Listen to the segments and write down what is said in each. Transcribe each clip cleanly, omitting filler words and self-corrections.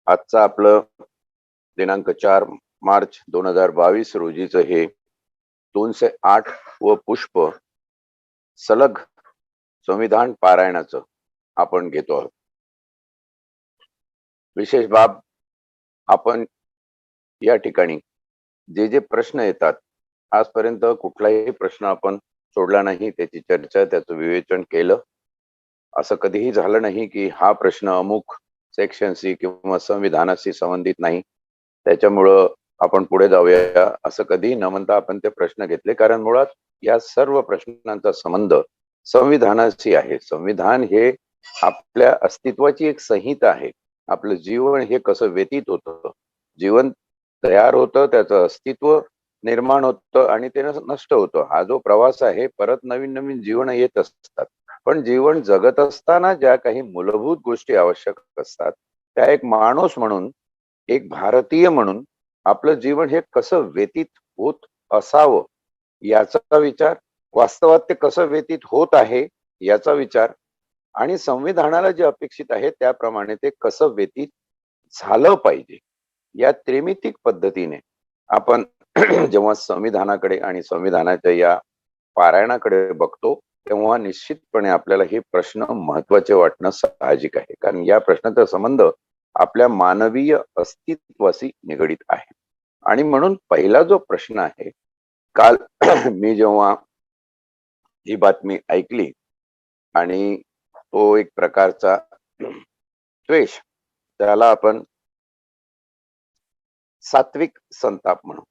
आजचं आपलं दिनांक 4 मार्च 2022 रोजीचं हे 208 व पुष्प सलग संविधान पारायणाचं आपण घेतो आहोत. विशेष बाब, आपण या ठिकाणी जे जे प्रश्न येतात, आजपर्यंत कुठलाही प्रश्न आपण सोडला नाही, त्याची चर्चा, त्याचं विवेचन केलं. असं कधीही झालं नाही की हा प्रश्न अमुक सेक्शनशी किंवा संविधानाशी संबंधित नाही, त्याच्यामुळं आपण पुढे जाऊया असं कधीही न म्हणता आपण ते प्रश्न घेतले. कारण मुळात या सर्व प्रश्नांचा संबंध संविधानाशी आहे. संविधान हे आपल्या अस्तित्वाची एक संहिता आहे. आपलं जीवन हे कसं व्यतीत होतं, जीवन तयार होतं, त्याचं अस्तित्व निर्माण होतं आणि ते नष्ट होतं. हा जो प्रवास आहे, परत नवीन नवीन जीवन येत असतात. पण जीवन जगत असताना ज्या काही मूलभूत गोष्टी आवश्यक असतात, त्या एक माणूस म्हणून, एक भारतीय म्हणून आपलं जीवन हे कसं व्यतीत होत असावं याचा विचार, वास्तवात ते कसं व्यतीत होत आहे याचा विचार, आणि संविधानाला जे अपेक्षित आहे त्याप्रमाणे ते कसं व्यतीत झालं पाहिजे, या त्रिमितिक पद्धतीने आपण जेव्हा संविधानाकडे आणि संविधानाच्या या पारायणाकडे बघतो, तेव्हा निश्चितपणे आपल्याला हे प्रश्न महत्वाचे वाटणं साहजिक आहे. कारण या प्रश्नाचा संबंध आपल्या मानवीय अस्तित्वाशी निगडीत आहे. आणि म्हणून पहिला जो प्रश्न आहे, काल मी जेव्हा ही बातमी ऐकली आणि तो एक प्रकारचा द्वेष, त्याला आपण सात्विक संताप म्हणू.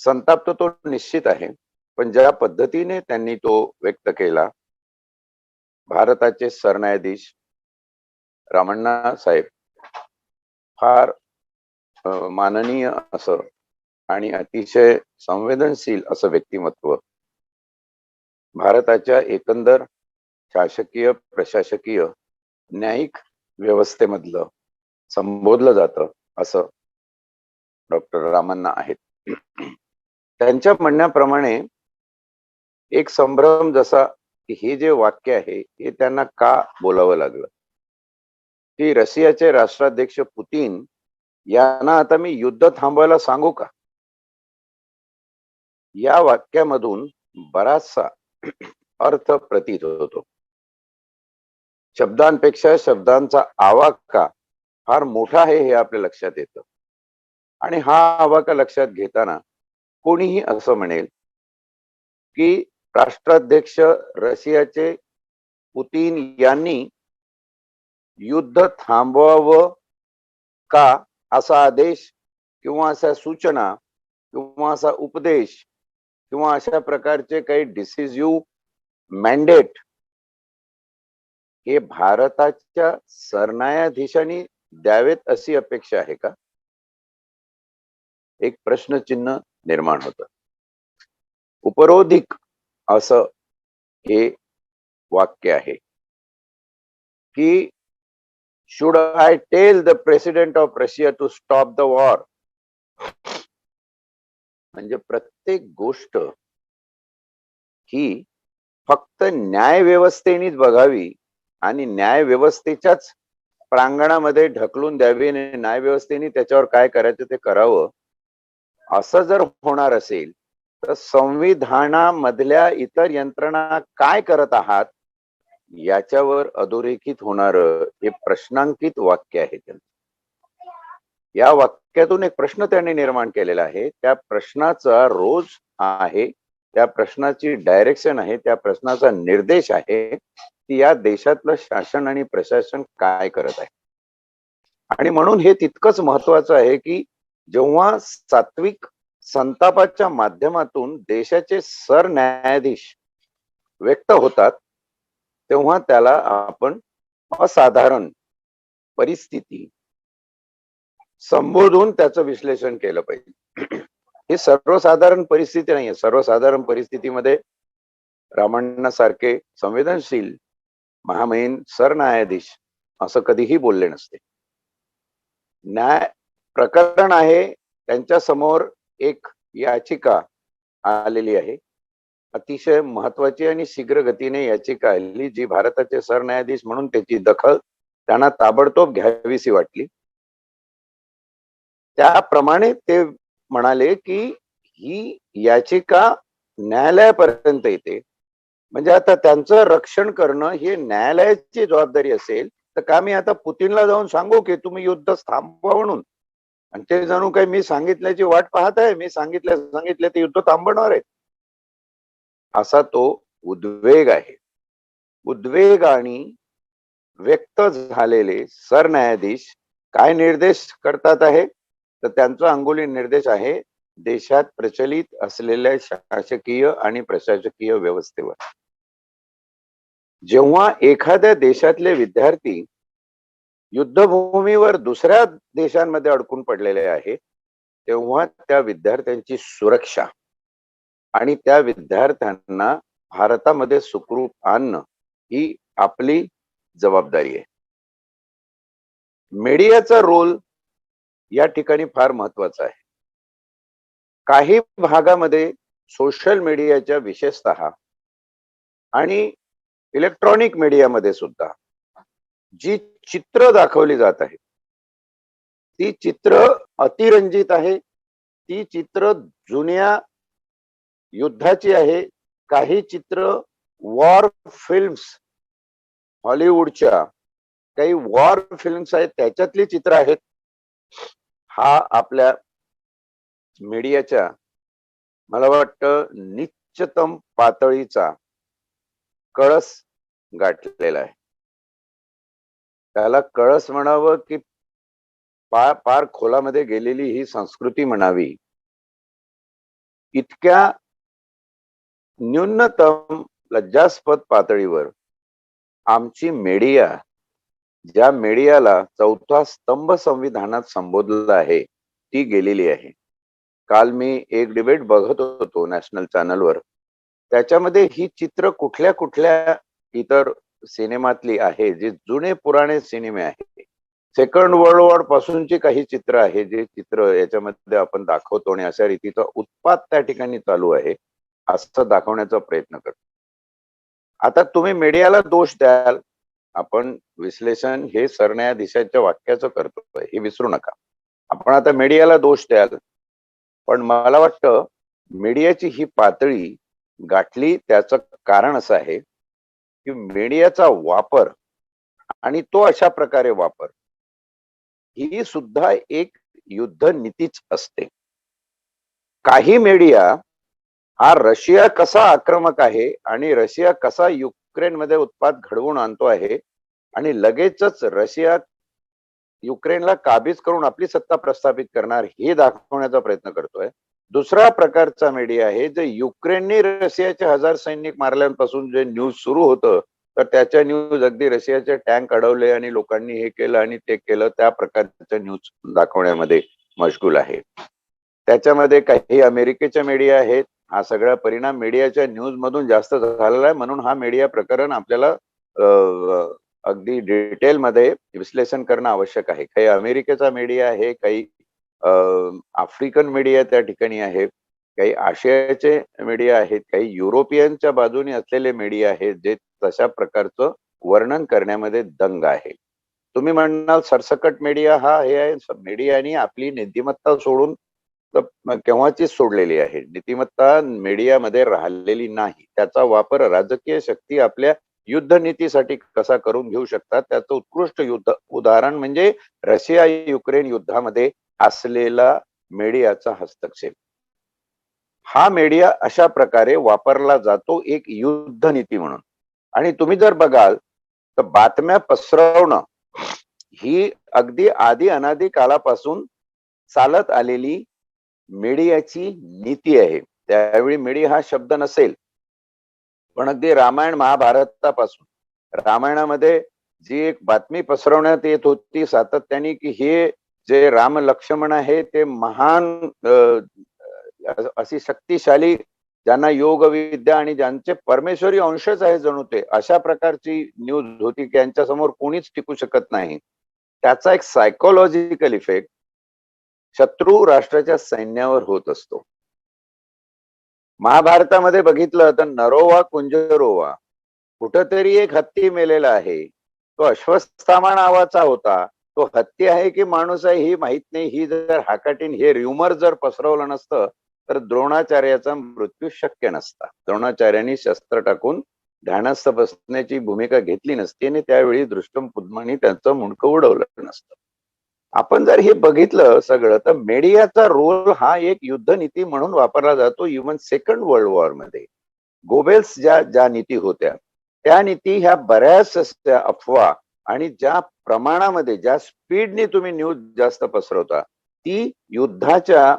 संताप तर तो निश्चित आहे, पण ज्या पद्धतीने त्यांनी तो व्यक्त केला, भारताचे सरन्यायाधीश रामण्णा साहेब फार माननीय असं आणि अतिशय संवेदनशील असं व्यक्तिमत्व भारताच्या एकंदर शासकीय, प्रशासकीय, न्यायिक व्यवस्थेमधलं संबोधलं जातं असं डॉक्टर रामण्णा आहेत. त्यांच्या म्हणण्याप्रमाणे एक संभ्रम, जसा की हे जे वाक्य आहे हे त्यांना का बोलावं लागलं, की रशियाचे राष्ट्राध्यक्ष पुतीन यांना आता मी युद्ध थांबवायला सांगू का? या वाक्यामधून बराचसा अर्थ प्रतीत होतो. शब्दांपेक्षा शब्दांचा आवाका फार मोठा आहे हे आपल्या लक्षात येतं. आणि हा आवाका लक्षात घेताना कोणीही असं म्हणेल की राष्ट्राध्यक्ष रशियाचे पुतीन यांनी युद्ध थांबवावं का, असा आदेश किंवा अशा सूचना किंवा असा उपदेश किंवा अशा प्रकारचे काही डिसिसिव्ह मॅन्डेट हे भारताच्या सरन्यायाधीशांनी द्यावेत अशी अपेक्षा आहे का? एक प्रश्नचिन्ह निर्माण होतं. उपरोधिक असं हे वाक्य आहे की should I tell the president of Russia to stop the war. म्हणजे प्रत्येक गोष्ट ही फक्त न्याय व्यवस्थेनेच बघावी आणि न्याय व्यवस्थेच्याच प्रांगणामध्ये ढकलून द्यावी आणि न्याय व्यवस्थेने त्याच्यावर काय करायचं ते करावं, असं जर होणार असेल तर संविधानामधल्या इतर यंत्रणा काय करत आहात याच्यावर अधोरेखित होणार हे प्रश्नांकित वाक्य आहे त्यांचं. या वाक्यातून एक प्रश्न त्यांनी निर्माण केलेला आहे. त्या प्रश्नाचा रोज आहे, त्या प्रश्नाची डायरेक्शन आहे, त्या प्रश्नाचा निर्देश आहे की या देशातलं शासन आणि प्रशासन काय करत आहे. आणि म्हणून हे तितकंच महत्वाचं आहे की जेव्हा सात्विक संतापाच्या माध्यमातून देशाचे सरन्यायाधीश व्यक्त होतात, तेव्हा त्याला आपण असाधारण परिस्थिती संबोधून त्याचं विश्लेषण केलं पाहिजे. ही सर्वसाधारण परिस्थिती नाहीये. सर्वसाधारण परिस्थितीमध्ये रामण्णा सारखे संवेदनशील महामहिम सरन्यायाधीश असं कधीही बोलले नसते. न्याय प्रकरण आहे, त्यांच्या समोर एक याचिका आलेली आहे, अतिशय महत्वाची आणि शीघ्र गतीने याचिका आलेली, जी भारताचे सरन्यायाधीश म्हणून त्याची दखल त्यांना ताबडतोब घ्यावीशी वाटली. त्याप्रमाणे ते म्हणाले की ही याचिका न्यायालयापर्यंत येते, म्हणजे आता त्यांचं रक्षण करणं हे न्यायालयाची जबाबदारी असेल, तर का मी आता पुतीनला जाऊन सांगू की तुम्ही युद्ध थांबवा म्हणून? आणि ते जणू काही मी सांगितल्याची वाट पाहत आहे, मी सांगितले ते युद्ध थांबवणार आहे, असा तो उद्वेग आहे. उद्वेग आणि व्यक्त झालेले सरन्यायाधीश काय निर्देश करतात आहे, तर त्यांचा अंगुली निर्देश आहे देशात प्रचलित असलेल्या शासकीय आणि प्रशासकीय व्यवस्थेवर. जेव्हा एखाद्या देशातले विद्यार्थी युद्धभूमीवर दुसऱ्या देशांमध्ये अडकून पडलेले आहेत, तेव्हा त्या विद्यार्थ्यांची सुरक्षा आणि त्या विद्यार्थ्यांना भारतामध्ये सुखरूप आणणं ही आपली जबाबदारी आहे. मीडियाचा रोल या ठिकाणी फार महत्वाचा आहे. काही भागामध्ये सोशल मीडियाच्या विशेषतः आणि इलेक्ट्रॉनिक मीडियामध्ये सुद्धा जी चित्र दाखवली जात आहेत, ती चित्र अतिरंजित आहे. ती चित्र जुन्या युद्धाची आहे. काही चित्र वॉर फिल्म्स, हॉलिवूडच्या काही वॉर फिल्म्स आहेत, त्याच्यातली चित्र आहेत. हा आपल्या मीडियाच्या मला वाटतं निश्चितम पातळीचा कळस गाठलेला आहे. त्याला कळस म्हणावं की पार खोलामध्ये गेलेली ही संस्कृती म्हणावी. इतक्या न्यूनतम लज्जास्पद पातळीवर आमची मीडिया, ज्या मीडियाला चौथा स्तंभ संविधानात संबोधलं आहे, ती गेलेली आहे. काल मी एक डिबेट बघत होतो नॅशनल चॅनलवर. त्याच्यामध्ये ही चित्र कुठल्या कुठल्या इतर सिनेमातली आहे, जे जुने पुराणे सिनेमे आहेत, सेकंड वर्ल्ड वॉर पासूनची काही चित्र आहे, जे चित्र याच्यामध्ये आपण दाखवतो आणि अशा रीतीचा उत्पात त्या ठिकाणी चालू आहे असं दाखवण्याचा प्रयत्न करतो. आता तुम्ही मीडियाला दोष द्याल, आपण विश्लेषण हे सरन्यायाधीशाच्या वाक्याचं करतोय हे विसरू नका. आपण आता मीडियाला दोष द्याल, पण मला वाटतं मीडियाची ही पातळी गाठली त्याचं कारण असं आहे की मीडियाचा वापर आणि तो अशा प्रकारे वापर ही सुद्धा एक युद्ध नीतीच असते. काही मीडिया हा रशिया कसा आक्रमक आहे आणि रशिया कसा युक्रेनमध्ये उत्पात घडवून आणतो आहे आणि लगेचच रशिया युक्रेनला काबीज करून आपली सत्ता प्रस्थापित करणार हे दाखवण्याचा प्रयत्न करतोय. दुसरा प्रकारचा मीडिया आहे जे युक्रेनने रशियाचे 1000 सैनिक मारल्यापासून जे न्यूज सुरू होतं, तर त्याच्या न्यूज अगदी रशियाचे टँक अडवले आणि लोकांनी हे केलं आणि ते केलं, त्या प्रकारच्या न्यूज दाखवण्यामध्ये मशगूल आहे. त्याच्यामध्ये काही अमेरिकेच्या मीडिया आहेत. हा सगळा परिणाम मीडियाच्या न्यूज मधून जास्त झालेला आहे, म्हणून हा मीडिया प्रकरण आपल्याला अगदी डिटेलमध्ये विश्लेषण करणं आवश्यक आहे. काही अमेरिकेचा मीडिया आहे, काही आफ्रिकन मीडिया त्या ठिकाणी आहे, काही आशियाचे मीडिया आहेत, काही युरोपियनच्या बाजूने असलेले मीडिया आहेत, जे तशा प्रकारचं वर्णन करण्यामध्ये दंग आहे. तुम्ही म्हणाल सरसकट मीडिया हा हे आहे. मीडियाने आपली नीतिमत्ता सोडून केव्हाचीच सोडलेली आहे. नीतिमत्ता मीडियामध्ये राहिलेली नाही. त्याचा वापर राजकीय शक्ती आपल्या युद्ध नीतीसाठी कसा करून घेऊ शकतात, त्याचं उत्कृष्ट उदाहरण म्हणजे रशिया युक्रेन युद्धामध्ये असलेला मीडियाचा हस्तक्षेप. हा मीडिया अशा प्रकारे वापरला जातो एक युद्ध नीती म्हणून. आणि तुम्ही जर बघाल तर बातम्या पसरवणं ही अगदी आधी अनादी काळापासून चालत आलेली मीडियाची नीती आहे. त्यावेळी मीडिया हा शब्द नसेल, पण अगदी रामायण महाभारतापासून रामायणामध्ये जी एक बातमी पसरवण्यात येत होती सातत्याने की हे जे राम लक्ष्मण आहे ते महान अशी शक्तिशाली, ज्यांना योग विद्या आणि ज्यांचे परमेश्वरी अंशच आहे जणू ते, अशा प्रकारची न्यूज होती की यांच्या समोर कोणीच टिकू शकत नाही. त्याचा एक सायकोलॉजिकल इफेक्ट शत्रू राष्ट्राच्या सैन्यावर होत असतो. महाभारतामध्ये बघितलं तर नरोवा कुंजरोवा, कुठंतरी एक हत्ती मेलेला आहे, तो अश्वत्थामा नावाचा होता, तो हत्ती आहे की माणूस आहे ही माहित नाही. ही जर हाकाटीन हे र्युमर जर पसरवलं नसतं तर द्रोणाचार्याचा मृत्यू शक्य नसता. द्रोणाचार्यांनी शस्त्र टाकून ध्यानस्थ बसण्याची भूमिका घेतली नसती आणि त्यावेळी दृष्टम पुद्मानी त्यांचं मुंडकं उडवलं नसतं. आपण जर हे बघितलं सगळं तर मीडियाचा रोल हा एक युद्धनीती म्हणून वापरला जातो. इव्हन सेकंड वर्ल्ड वॉर मध्ये गोबेल्स ज्या नीती होत्या त्या नीती ह्या बऱ्याच अफवा आणि ज्या प्रमाणामध्ये ज्या स्पीडने तुम्ही न्यूज जास्त पसरवता ती युद्धाच्या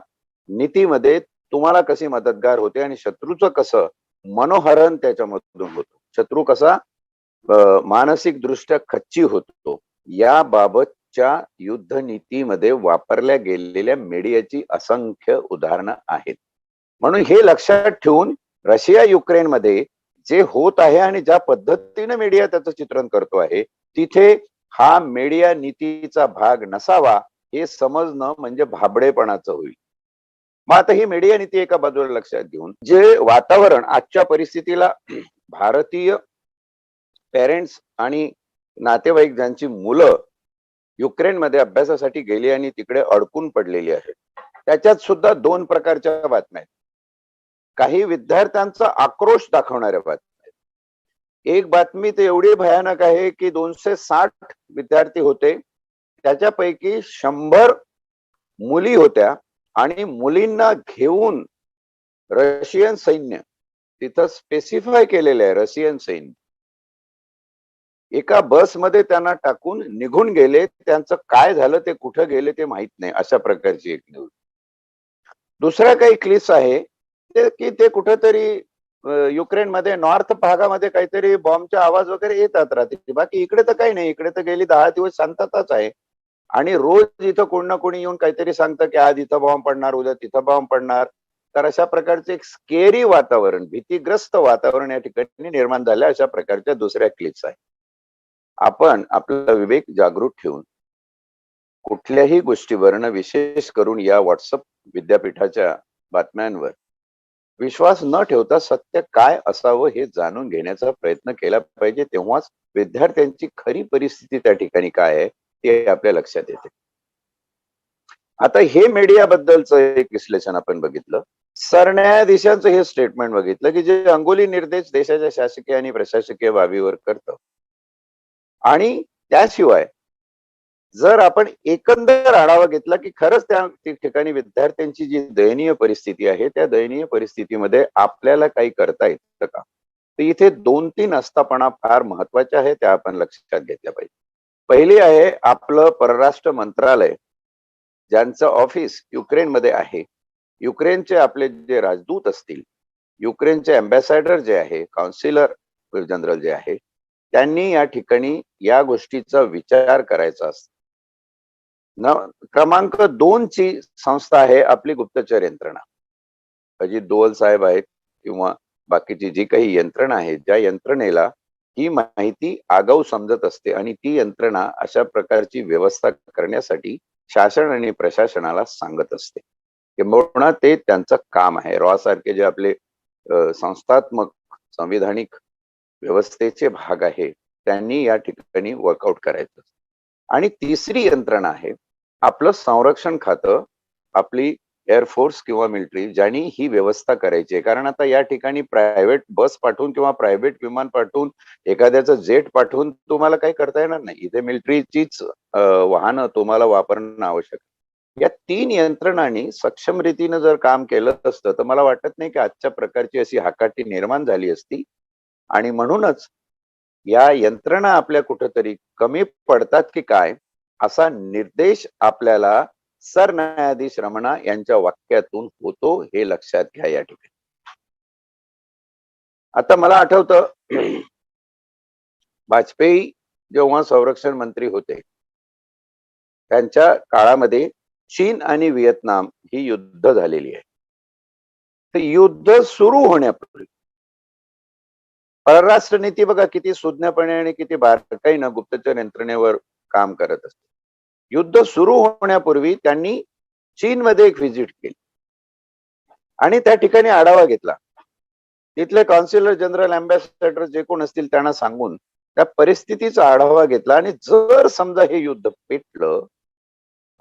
नीतीमध्ये तुम्हाला कशी मदतगार होते आणि शत्रूचं कसं मनोहरण त्याच्यामधून होतं. शत्रू कसा मानसिक दृष्ट्या खच्ची होतो याबाबतच्या युद्धनीतीमध्ये वापरल्या गेलेल्या मीडियाची असंख्य उदाहरणं आहेत. म्हणून हे लक्षात ठेवून रशिया युक्रेनमध्ये जे होत आहे आणि ज्या पद्धतीने मीडिया त्याचं चित्रण करतो आहे तिथे हा मीडिया नीतीचा भाग नसावा हे समजणं म्हणजे भाबडेपणाचं होईल. मग आता ही मीडिया नीती एका बाजूला लक्षात घेऊन जे वातावरण आजच्या परिस्थितीला भारतीय पेरेंट्स आणि नातेवाईक ज्यांची मुलं युक्रेनमध्ये अभ्यासासाठी गेली आणि तिकडे अडकून पडलेली आहेत त्याच्यात सुद्धा दोन प्रकारच्या बातम्या आहेत. काही विद्यार्थ्यांचा आक्रोश दाखवणाऱ्या बातम्या आहेत. एक बातमी तर एवढी भयानक आहे की 260 विद्यार्थी होते त्याच्यापैकी 100 मुली होत्या आणि मुलींना घेऊन रशियन सैन्य तिथं स्पेसिफाय केलेलं आहे रशियन सैन्य एका बसमध्ये त्यांना टाकून निघून गेले. त्यांचं काय झालं ते कुठं गेले ते माहित नाही अशा प्रकारची एक न्यूज. दुसऱ्या काही क्लिप्स आहे की ते कुठेतरी युक्रेनमध्ये नॉर्थ भागामध्ये काहीतरी बॉम्बचे आवाज वगैरे येतात रात्री. बाकी इकडे तर काही नाही. इकडे तर गेली 10 दिवस शांतताच आहे आणि रोज इथं कोण ना कोणी येऊन काहीतरी सांगतं की आज इथं बॉम्ब पडणार उद्या तिथं बॉम्ब पडणार. तर अशा प्रकारचे एक स्केरी वातावरण भीतीग्रस्त वातावरण या ठिकाणी निर्माण झालं. अशा प्रकारच्या दुसऱ्या क्लिप्स आहे. आपण आपला विवेक जागृत ठेवून कुठल्याही गोष्टीवरनं विशेष करून या व्हॉट्सअप विद्यापीठाच्या बातम्यांवर विश्वास न ठेवता सत्य काय असावं हे जाणून घेण्याचा प्रयत्न केला पाहिजे. तेव्हाच विद्यार्थ्यांची खरी परिस्थिती त्या ठिकाणी काय आहे ते आपल्या लक्षात येते. आता हे मीडियाबद्दलचं एक विश्लेषण आपण बघितलं. सरन्यायाधीशांचं हे स्टेटमेंट बघितलं की जे अंगुली निर्देश देशाच्या शासकीय आणि प्रशासकीय बाबीवर करतं आणि त्याशिवाय जर आपण एकंदर आढावा घेतला की खरंच त्या ठिकाणी विद्यार्थ्यांची जी दयनीय परिस्थिती आहे त्या दयनीय परिस्थितीमध्ये आपल्याला काही करता येतं का तर इथे 2-3 आस्थापना फार महत्वाच्या आहेत त्या आपण लक्षात घेतल्या पाहिजे. पहिली आहे आपलं परराष्ट्र मंत्रालय ज्यांचं ऑफिस युक्रेनमध्ये आहे. युक्रेनचे आपले जे राजदूत असतील युक्रेनचे अँबॅसेडर जे आहे काउन्सिलर जनरल जे आहे त्यांनी या ठिकाणी या गोष्टीचा विचार करायचा असतो. क्रमांक 2 ची संस्था आहे आपली गुप्तचर यंत्रणा. अजित डोवल साहेब आहेत किंवा बाकीची जी काही यंत्रणा आहे ज्या यंत्रणेला ही माहिती आगाऊ समजत असते आणि ती यंत्रणा अशा प्रकारची व्यवस्था करण्यासाठी शासन आणि प्रशासनाला सांगत असते. किंबहुना ते त्यांचं काम आहे. रॉ सारखे जे आपले संस्थात्मक संविधानिक व्यवस्थेचे भाग आहे त्यांनी या ठिकाणी वर्कआउट करायचं. आणि तिसरी यंत्रणा आहे आपलं संरक्षण खातं आपली एअरफोर्स किंवा मिलिटरी ज्यांनी ही व्यवस्था करायची आहे. कारण आता या ठिकाणी प्रायव्हेट बस पाठवून किंवा प्रायव्हेट विमान पाठवून एखाद्याचं जेट पाठवून तुम्हाला काही करता येणार नाही. इथे मिलिटरीचीच वाहनं तुम्हाला वापरणं आवश्यक. या 3 यंत्रणांनी सक्षम रीतीनं जर काम केलं असतं तर मला वाटत नाही की आजच्या प्रकारची अशी हाकाटी निर्माण झाली असती. आणि म्हणूनच या यंत्रणा आपल्या कुठेतरी कमी पडतात की काय असा निर्देश आपल्याला सरन्यायाधीश रमणा यांच्या वाक्यातून होतो हे लक्षात घ्या या ठिकाणी. आता मला आठवतं वाजपेयी जेव्हा संरक्षण मंत्री होते त्यांच्या काळामध्ये चीन आणि व्हिएतनाम ही युद्ध झालेली आहे. तर युद्ध सुरू होण्यापूर्वी परराष्ट्र नीती बघा किती सुज्ञपणे आणि किती बारकाईनं गुप्तचर यंत्रणेवर काम करत असते. युद्ध सुरू होण्यापूर्वी त्यांनी चीनमध्ये एक व्हिजिट केली आणि त्या ठिकाणी आढावा घेतला. तिथले कॉन्सिलर जनरल अँबॅसेडर जे कोण असतील त्यांना सांगून त्या परिस्थितीचा आढावा घेतला आणि जर समजा हे युद्ध पेटलं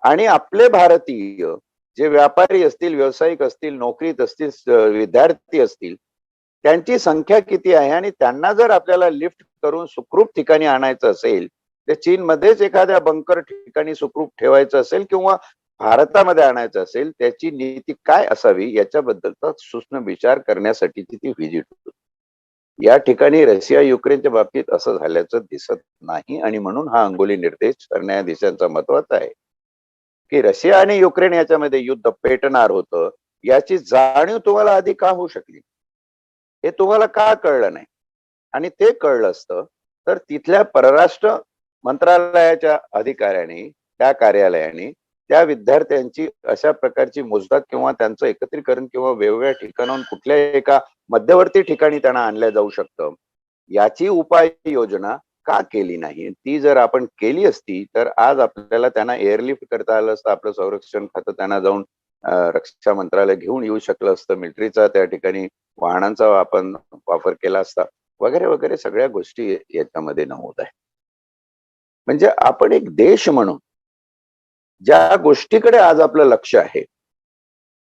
आणि आपले भारतीय जे व्यापारी असतील, व्यावसायिक असतील, नोकरीत असतील, विद्यार्थी असतील, त्यांची संख्या किती आहे आणि त्यांना जर आपल्याला लिफ्ट करून सुखरूप ठिकाणी आणायचं असेल, ते चीनमध्येच एखाद्या बंकर ठिकाणी सुखरूप ठेवायचं असेल किंवा भारतामध्ये आणायचं असेल, त्याची नीती काय असावी याच्याबद्दलचा सूक्ष्म विचार करण्यासाठीची ती व्हिजिट होती. या ठिकाणी रशिया युक्रेनच्या बाबतीत असं झाल्याचं दिसत नाही आणि म्हणून हा अंगुली निर्देश सरन्यायाधीशांचा महत्वाचा आहे की रशिया आणि युक्रेन याच्यामध्ये युद्ध पेटणार होतं, याची जाणीव तुम्हाला आधी का होऊ शकली, हे तुम्हाला का कळलं नाही? आणि ते कळलं असतं तर तिथल्या परराष्ट्र मंत्रालयाच्या अधिकाऱ्यांनी, त्या कार्यालयाने त्या विद्यार्थ्यांची अशा प्रकारची मोजदाद किंवा त्यांचं एकत्रीकरण किंवा वेगवेगळ्या ठिकाणाहून कुठल्या एका मध्यवर्ती ठिकाणी त्यांना आणलं जाऊ शकतं, याची उपाययोजना का केली नाही? ती जर आपण केली असती तर आज आपल्याला त्यांना एअरलिफ्ट करता आलं असतं, आपलं संरक्षण खातं त्यांना जाऊन रक्षा मंत्रालय घेऊन येऊ शकलं असतं, मिलिटरीचा त्या ठिकाणी वाहनांचा आपण वापर केला असता, वगैरे वगैरे सगळ्या गोष्टी याच्यामध्ये नमूद आहे. म्हणजे आपण एक देश म्हणून ज्या गोष्टीकडे आज आपलं लक्ष आहे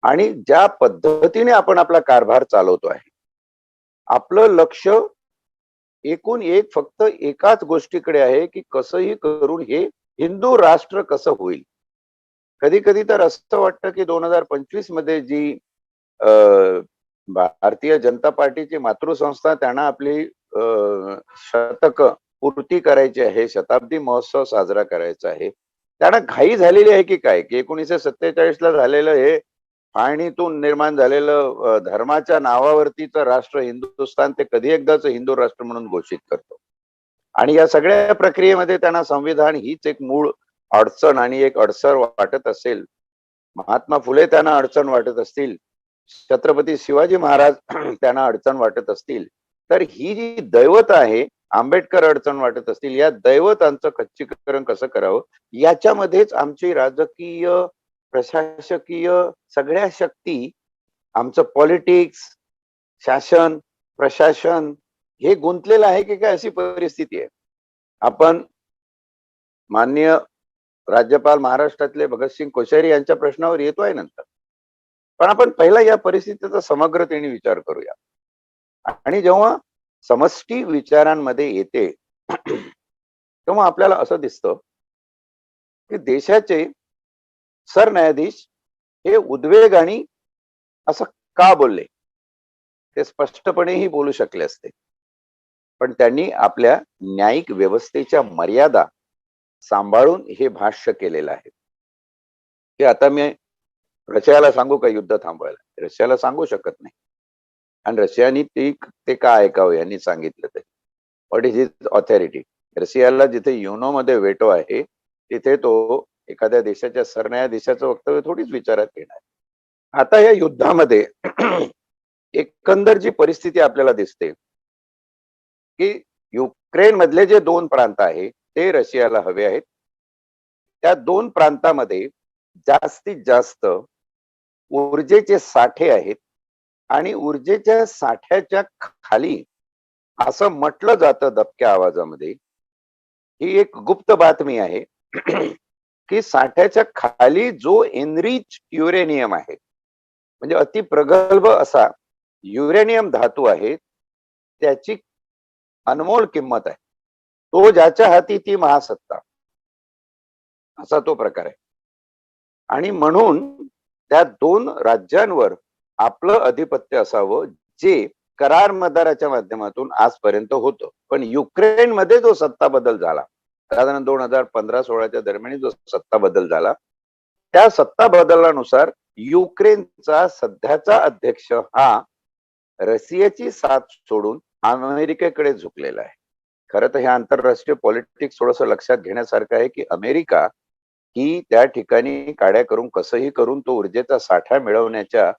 आणि ज्या पद्धतीने आपण आपला कारभार चालवतो आहे, आपलं लक्ष एकूण एक फक्त एकाच गोष्टीकडे आहे की कसंही करून हे हिंदू राष्ट्र कसं होईल. कधी कधी तर असं वाटतं की 2025 मध्ये जी भारतीय जनता पार्टीची मातृसंस्था त्यांना आपली शतक पूर्ती करायची आहे, शताब्दी महोत्सव साजरा करायचा आहे, त्यांना घाई झालेली आहे की काय? की 1947 ला झालेलं हे फाळणीतून निर्माण झालेलं धर्माच्या नावावरतीचं राष्ट्र हिंदुस्थान ते कधी एकदाच हिंदू राष्ट्र म्हणून घोषित करतो. आणि या सगळ्या प्रक्रियेमध्ये त्यांना संविधान हीच एक मूळ अडचण आणि एक अडसर वाटत असेल, महात्मा फुले त्यांना अडचण वाटत असतील, छत्रपती शिवाजी महाराज त्यांना अडचण वाटत असतील, तर ही जी दैवत आहे, आंबेडकर अडचण वाटत असतील, या दैवतांचं खच्चीकरण कसं करावं याच्यामध्येच आमची राजकीय, प्रशासकीय सगळ्या शक्ती, आमचं पॉलिटिक्स, शासन, प्रशासन हे गुंतलेलं आहे की काय, अशी परिस्थिती आहे. आपण माननीय राज्यपाल महाराष्ट्रातले भगतसिंग कोश्यारी यांच्या प्रश्नावर येतोय नंतर, पण आपण पहिला या परिस्थितीचा समग्रतेने विचार करूया. आणि जेव्हा समष्टी विचारांमध्ये येते तेव्हा आपल्याला असं दिसतं की देशाचे सरन्यायाधीश हे उद्वेगाने असं का बोलले, ते स्पष्टपणेही बोलू शकले असते, पण त्यांनी आपल्या न्यायिक व्यवस्थेच्या मर्यादा सांभाळून हे भाष्य केलेलं आहे. की आता मी रशियाला सांगू का युद्ध थांबवायला? रशियाला सांगू शकत नाही. आणि रशियानी ते का ऐकावं यांनी सांगितलं ते. What is his authority? रशियाला जिथे युनो मध्ये वेटो आहे, तिथे तो एखाद्या देशाच्या सरन्यायाधीशाचं वक्तव्य थोडीच विचारात घेणार. आता या युद्धामध्ये एकंदर जी परिस्थिती आपल्याला दिसते की युक्रेन मधले जे 2 प्रांत आहे ते रशियाला हवे आहेत. त्या 2 प्रांतामध्ये जास्तीत जास्त ऊर्जेचे साठे आहेत आणि ऊर्जेच्या साठ्याच्या खाली असं म्हटलं जातं दबक्या आवाजामध्ये, ही एक गुप्त बातमी आहे की साठ्याच्या खाली जो एनरिच युरेनियम आहे, म्हणजे अति प्रगल्भ असा युरेनियम धातू आहे, त्याची अनमोल किंमत आहे. तो ज्याच्या हाती ती महासत्ता, असा तो प्रकार आहे. आणि म्हणून त्या 2 राज्यांवर आपलं अधिपत्य असावं, जे करार मदाराच्या माध्यमातून आजपर्यंत होतं. पण युक्रेनमध्ये जो सत्ता बदल झाला, साधारण 2015-16च्या दरम्यान जो सत्ता बदल झाला, त्या सत्ता बदलानुसार युक्रेनचा सध्याचा अध्यक्ष हा रशियाची साथ सोडून अमेरिकेकडे झुकलेला आहे. खरं तर हे आंतरराष्ट्रीय पॉलिटिक्स थोडंसं लक्षात घेण्यासारखं आहे की अमेरिका ही त्या ठिकाणी काड्या करून कसंही करून तो ऊर्जेचा साठा मिळवण्याच्या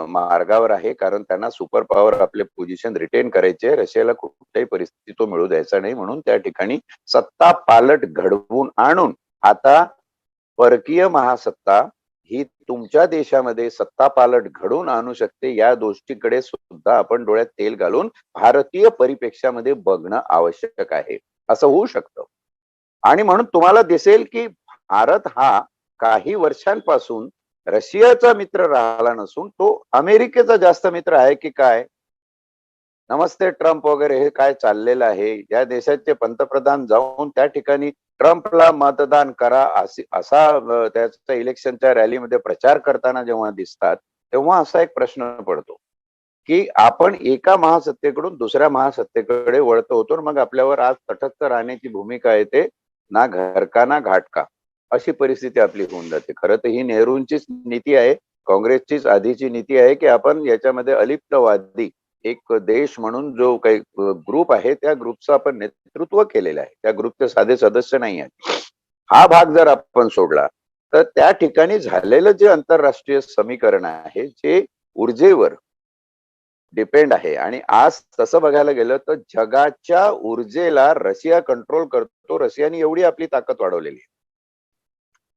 मार्गावर आहे, कारण त्यांना सुपर पॉवर आपले पोझिशन रिटेन करायचे. रशियाला कुठल्याही परिस्थिती तो मिळू द्यायचा नाही, म्हणून त्या ठिकाणी सत्ता पालट घडवून आणून आता परकीय महासत्ता ही तुमच्या देशामध्ये सत्तापालट घडवून आणू शकते, या गोष्टीकडे सुद्धा आपण डोळ्यात तेल घालून भारतीय परिप्रेक्ष्यामध्ये बघणं आवश्यक आहे. असं होऊ शकतं. आणि म्हणून तुम्हाला दिसेल की भारत हा काही वर्षांपासून रशियाचा मित्र राहिला नसून तो अमेरिकेचा जास्त मित्र आहे की काय? नमस्ते ट्रम्प वगैरे हे काय चाललेलं आहे? या देशाचे पंतप्रधान जाऊन त्या ठिकाणी ट्रम्पला मतदान करा असा त्याचा इलेक्शनच्या रॅलीमध्ये प्रचार करताना जेव्हा दिसतात, तेव्हा असा एक प्रश्न पडतो की आपण एका महासत्तेकडून दुसऱ्या महासत्तेकडे वळतो होतो, मग आपल्यावर आज तटस्थ राहण्याची भूमिका येते, ना घर का ना घाट का, अशी परिस्थिती आपली होऊन जाते. खरं तर ही नेहरूंचीच नीती आहे, काँग्रेसचीच आधीची नीती आहे की आपण याच्यामध्ये अलिप्तवादी एक देश म्हणून जो काही ग्रुप आहे, त्या ग्रुपचं आपण नेतृत्व केलेलं आहे, त्या ग्रुपचे साधे सदस्य नाही आहेत. हा भाग जर आपण सोडला तर त्या ठिकाणी झालेलं जे आंतरराष्ट्रीय समीकरण आहे, जे ऊर्जेवर डिपेंड आहे, आणि आज तसं बघायला गेलं तर जगाच्या ऊर्जेला रशिया कंट्रोल करतो. रशियाने एवढी आपली ताकद वाढवलेली आहे.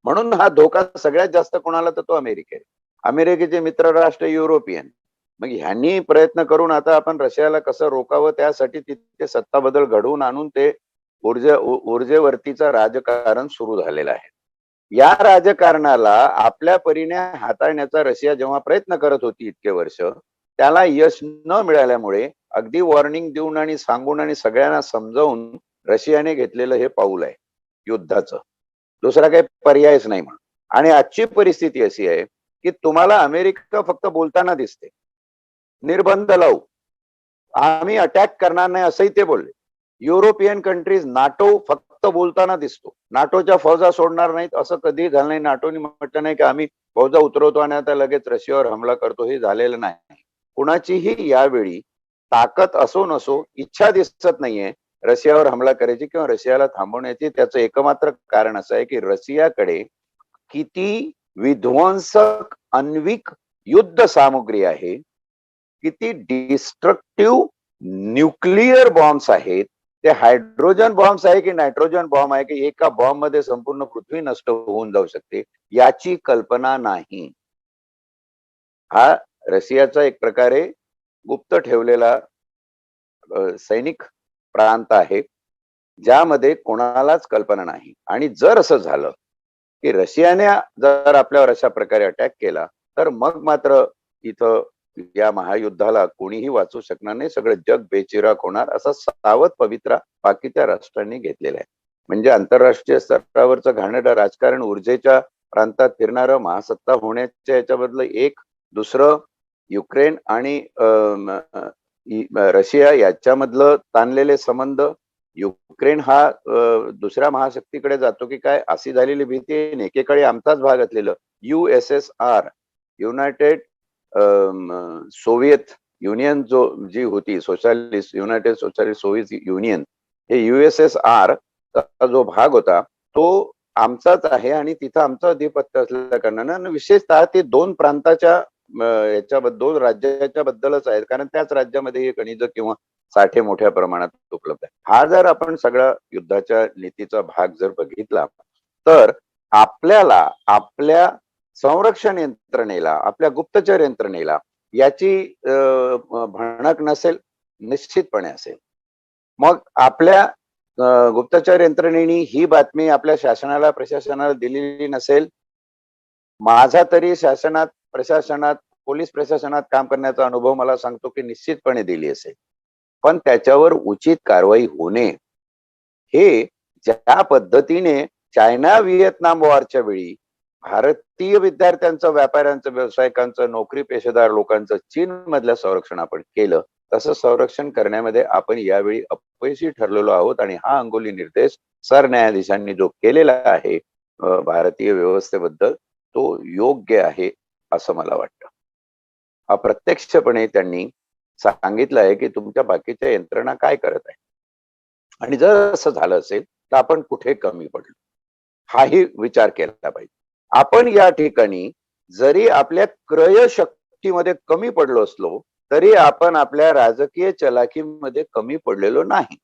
म्हणून हा धोका सगळ्यात जास्त कोणाला, तर तो अमेरिका आहे. अमेरिकेचे मित्र राष्ट्र युरोपियन. मग ह्यांनी प्रयत्न करून आता आपण रशियाला कसं रोकावं, त्यासाठी तिथे सत्ता बदल घडवून आणून ते ऊर्जेवरतीचं राजकारण सुरू झालेलं आहे. या राजकारणाला आपल्या परीने हाताळण्याचा रशिया जेव्हा प्रयत्न करत होती इतके वर्ष, त्याला यश न मिळाल्यामुळे अगदी वॉर्निंग देऊन आणि सांगून आणि सगळ्यांना समजावून रशियाने घेतलेलं हे पाऊल आहे युद्धाचं. दुसरा काही पर्यायच नाही म्हणून. आणि आजची परिस्थिती अशी आहे की तुम्हाला अमेरिका फक्त बोलताना दिसते, निर्बंध लावू, आम्ही अटॅक करणार नाही असंही ते बोलले. युरोपियन कंट्रीज, नाटो फक्त बोलताना दिसतो, नाटोच्या फौजा सोडणार नाहीत असं कधीही झालं नाही. नाटोने म्हटलं नाही की आम्ही फौजा उतरवतो आणि आता लगेच रशियावर हमला करतो, हे झालेलं नाही. कुणाचीही यावेळी ताकद असो नसो इच्छा दिसत नाहीये रशियावर हमला करायची किंवा रशियाला थांबवण्याची. त्याचं एकमात्र कारण असं आहे की रशियाकडे किती विध्वंसक आण्विक युद्ध सामुग्री आहे, किती डिस्ट्रक्टिव्ह न्यूक्लिअर बॉम्ब्स आहेत, ते हायड्रोजन बॉम्ब्स आहे की नायट्रोजन बॉम्ब आहे की एका बॉम्ब मध्ये संपूर्ण पृथ्वी नष्ट होऊन जाऊ शकते, याची कल्पना नाही. हा रशियाचा एक प्रकारे गुप्त ठेवलेला सैनिक प्रांत आहे, ज्यामध्ये कोणालाच कल्पना नाही. आणि जर असं झालं की रशियाने जर आपल्यावर अशा प्रकारे अटॅक केला, तर मग मात्र इथं या महायुद्धाला कोणीही वाचू शकणार नाही, सगळं जग बेचिराग होणार, असा सावध पवित्रा बाकीच्या राष्ट्रांनी घेतलेला आहे. म्हणजे आंतरराष्ट्रीय स्तरावरचं घाणेरडं राजकारण, ऊर्जेच्या प्रांतात फिरणारं, महासत्ता होण्याच्या याच्याबद्दल एक, दुसरं युक्रेन आणि रशिया याच्यामधलं ताणलेले संबंध, युक्रेन हा दुसऱ्या महाशक्तीकडे जातो की काय अशी झालेली भीती आहे. एकेकाळी आमचाच भाग असलेलं USSR, युनायटेड सोव्हिएत युनियन जी होती, socialist United socialist Soviet union, हे USSR चा जो भाग होता तो आमचाच आहे आणि तिथं आमचं अधिपत्य असल्या कारणानं विशेषतः ते दोन प्रांताच्या याच्याबद्दल, दोन राज्याच्या बद्दलच आहेत, कारण त्याच राज्यामध्ये हे खनिज किंवा साठे मोठ्या प्रमाणात उपलब्ध आहे. हा जर आपण सगळा युद्धाच्या नीतीचा भाग जर बघितला, तर आपल्याला आपल्या संरक्षण यंत्रणेला, आपल्या गुप्तचर यंत्रणेला याची भणक नसेल, निश्चितपणे असेल. मग आपल्या गुप्तचर यंत्रणेने ही बातमी आपल्या शासनाला, प्रशासनाला दिलेली नसेल. माझा तरी शासनात, प्रशासनात, पोलीस प्रशासनात काम करण्याचा अनुभव मला सांगतो की निश्चितपणे दिली असेल. पण त्याच्यावर उचित कारवाई होणे, हे ज्या पद्धतीने चायना व्हिएतनाम वॉरच्या वेळी भारतीय विद्यार्थ्यांचं, व्यापाऱ्यांचं, व्यावसायिकांचं, नोकरी पेशेदार लोकांचं चीन मधल्या संरक्षण आपण केलं, तसं संरक्षण करण्यामध्ये आपण यावेळी अपयशी ठरलेलो आहोत. आणि हा अंगुली निर्देश सरन्यायाधीशांनी जो केलेला आहे भारतीय व्यवस्थेबद्दल, तो योग्य आहे असं मला वाटतं. अप्रत्यक्षपणे त्यांनी सांगितलं आहे की तुमच्या बाकीच्या यंत्रणा काय करत आहे, आणि जर असं झालं असेल तर आपण कुठे कमी पडलो, हाही विचार केला पाहिजे. आपण या ठिकाणी जरी आपल्या क्रय शक्तीमध्ये कमी पडलो असलो, तरी आपण आपल्या राजकीय चलाखीमध्ये कमी पडलेलो नाही.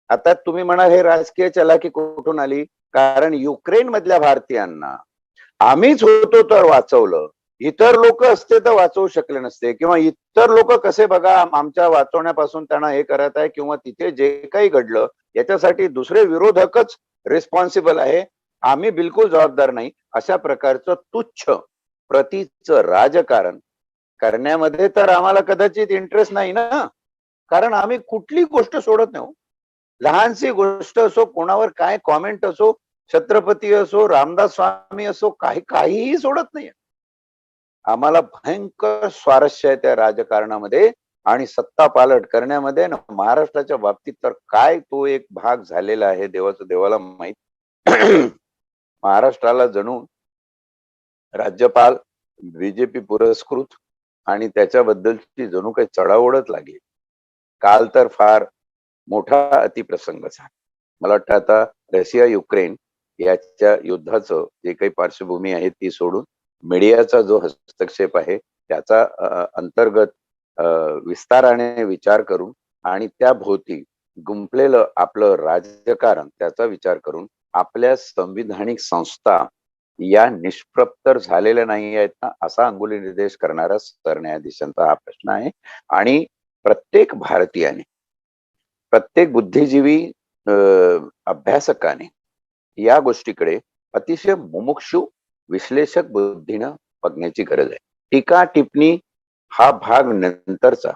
आता तुम्ही म्हणा हे राजकीय चलाखी कुठून आली? कारण युक्रेन मधल्या भारतीयांना आम्हीच होतो तर वाचवलं, इतर लोक असते तर वाचवू शकले नसते, किंवा इतर लोक कसे बघा आमच्या वाचवण्यापासून त्यांना हे करत आहे, किंवा तिथे जे काही घडलं याच्यासाठी दुसरे विरोधकच रिस्पॉन्सिबल आहे, आम्ही बिलकुल जबाबदार नाही, अशा प्रकारचं तुच्छ प्रतीचं राजकारण करण्यामध्ये तर आम्हाला कदाचित इंटरेस्ट नाही ना. कारण आम्ही कुठली गोष्ट सोडत नाही हो. लहानशी गोष्ट असो, कोणावर काय कॉमेंट असो, छत्रपती असो, रामदास स्वामी असो, काहीही सोडत नाही. आम्हाला भयंकर स्वारस्य आहे त्या राजकारणामध्ये आणि सत्ता पालट करण्यामध्ये ना. महाराष्ट्राच्या बाबतीत तर काय तो एक भाग झालेला आहे, देवाचं देवाला माहित. महाराष्ट्राला जणू राज्यपाल बीजेपी पुरस्कृत आणि त्याच्याबद्दलची जणू काही चढाओढच लागली. काल तर फार मोठा अतिप्रसंग झाला. मला वाटतं आता रशिया युक्रेन याच्या युद्धाचं जे काही पार्श्वभूमी आहे ती सोडून मीडियाचा जो हस्तक्षेप आहे त्याचा अंतर्गत विस्ताराने विचार करून आणि त्या भोवती गुंफलेलं आपलं राजकारण त्याचा विचार करून आपल्या संविधानिक संस्था या निष्प्रभ झालेल्या नाही आहेत ना, असा अंगुली निर्देश करणारा सरन्यायाधीशांचा हा प्रश्न आहे. आणि प्रत्येक भारतीयाने, प्रत्येक बुद्धिजीवी अभ्यासकाने या गोष्टीकडे अतिशय मुमुक्षु विश्लेषक बुद्धीनं बघण्याची गरज आहे. टीका टिप्पणी हा भाग नंतरचा.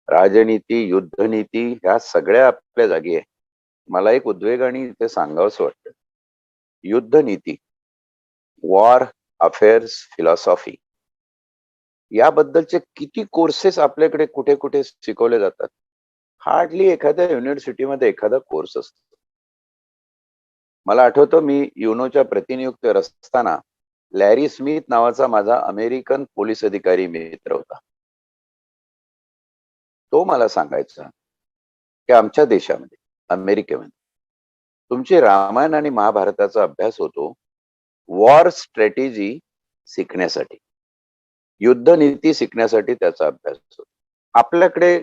राजनीती, युद्धनीती ह्या सगळ्या आपल्या जागी आहे. मला एक उद्वेगाने इथे सांगावंसं वाटतं. युद्धनीती, वॉर अफेअर्स फिलॉसॉफी याबद्दलचे किती कोर्सेस आपल्याकडे कुठे कुठे शिकवले जातात. हार्डली एखाद्या युनिव्हर्सिटीमध्ये एखादा कोर्स असतो. मला आठवतं मी युनोच्या प्रतिनियुक्तीवर असताना लॅरी स्मिथ नावाचा माझा अमेरिकन पोलीस अधिकारी मित्र होता. तो मला सांगायचा की आमच्या देशामध्ये, अमेरिकेमध्ये तुमची रामायण आणि महाभारताचा अभ्यास होतो वॉर स्ट्रॅटेजी शिकण्यासाठी, युद्धनीती शिकण्यासाठी त्याचा अभ्यास होतो. आपल्याकडे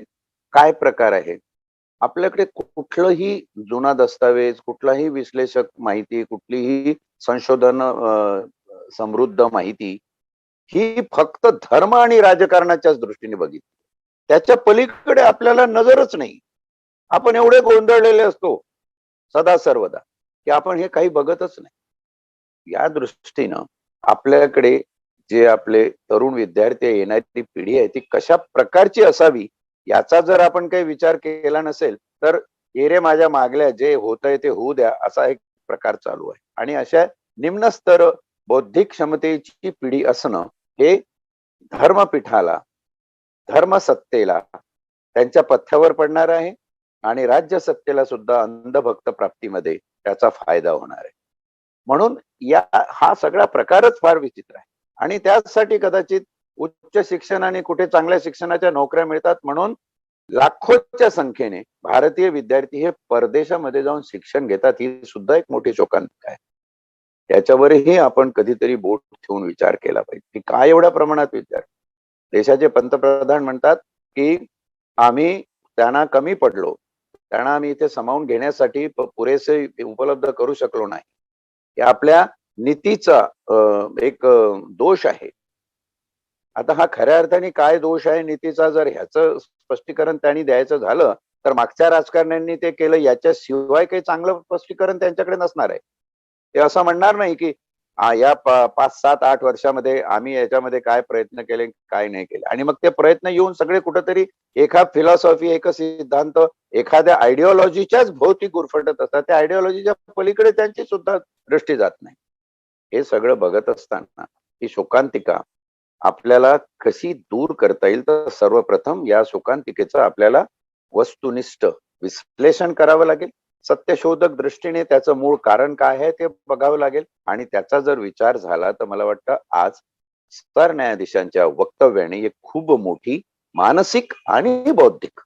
काय प्रकार आहे? आपल्याकडे कुठलंही जुना दस्तावेज, कुठलाही विश्लेषक माहिती, कुठलीही संशोधन समृद्ध माहिती ही फक्त धर्म आणि राजकारणाच्याच दृष्टीने बघितली. त्याच्या पलीकडे आपल्याला नजरच नाही. आपण एवढे गोंधळलेले असतो सदा सर्वदा की आपण हे काही बघतच नाही. या दृष्टीनं आपल्याकडे जे आपले तरुण विद्यार्थी, येणारी पिढी आहे ती कशा प्रकारची असावी याचा जर आपण काही विचार केला नसेल तर ये रे माझ्या मागल्या, जे होतंय ते होऊ द्या, असा एक प्रकार चालू आहे. आणि अशा निम्न स्तर बौद्धिक क्षमतेची पिढी असणं हे धर्मपीठाला, धर्मसत्तेला त्यांच्या पथ्यावर पडणार आहे आणि राज्य सत्तेला सुद्धा अंधभक्त प्राप्तीमध्ये त्याचा फायदा होणार आहे. म्हणून हा सगळा प्रकारच फार विचित्र आहे. आणि त्यासाठी कदाचित उच्च शिक्षण आणि कुठे चांगल्या शिक्षणाच्या नोकऱ्या मिळतात म्हणून लाखोच्या संख्येने भारतीय विद्यार्थी हे परदेशामध्ये जाऊन शिक्षण घेतात. ही सुद्धा एक मोठी शोकांतिका आहे. त्याच्यावरही आपण कधीतरी बोट ठेवून विचार केला पाहिजे की काय एवढ्या प्रमाणात विद्यार्थी. देशाचे पंतप्रधान म्हणतात की आम्ही त्यांना कमी पडलो, त्यांना आम्ही इथे सामावून घेण्यासाठी पुरेसे उपलब्ध करू शकलो नाही. हे आपल्या नीतीचा एक दोष आहे. आता हा खऱ्या अर्थाने काय दोष आहे नीतीचा, जर ह्याचं स्पष्टीकरण त्यांनी द्यायचं झालं तर मागच्या राजकारण्यांनी ते केलं याच्याशिवाय काही चांगलं स्पष्टीकरण त्यांच्याकडे नसणार आहे. ते असं म्हणणार नाही की या 5, 7, 8 वर्षामध्ये आम्ही याच्यामध्ये काय प्रयत्न केले, काय नाही केले. आणि मग ते प्रयत्न येऊन सगळे कुठेतरी एका फिलॉसॉफी, एक सिद्धांत, एखाद्या आयडिओलॉजीच्याच भोवती गुरफटत असतात. त्या आयडिओलॉजीच्या पलीकडे त्यांची सुद्धा दृष्टी जात नाही. हे सगळं बघत असताना ही शोकांतिका आपल्याला कशी दूर करता येईल, तर सर्वप्रथम या शोकांतिकेचं आपल्याला वस्तुनिष्ठ विश्लेषण करावं लागेल. सत्यशोधक दृष्टीने त्याचं मूळ कारण काय आहे ते बघावं लागेल. आणि त्याचा जर विचार झाला तर मला वाटतं आज सरन्यायाधीशांच्या वक्तव्याने एक खूप मोठी मानसिक आणि बौद्धिक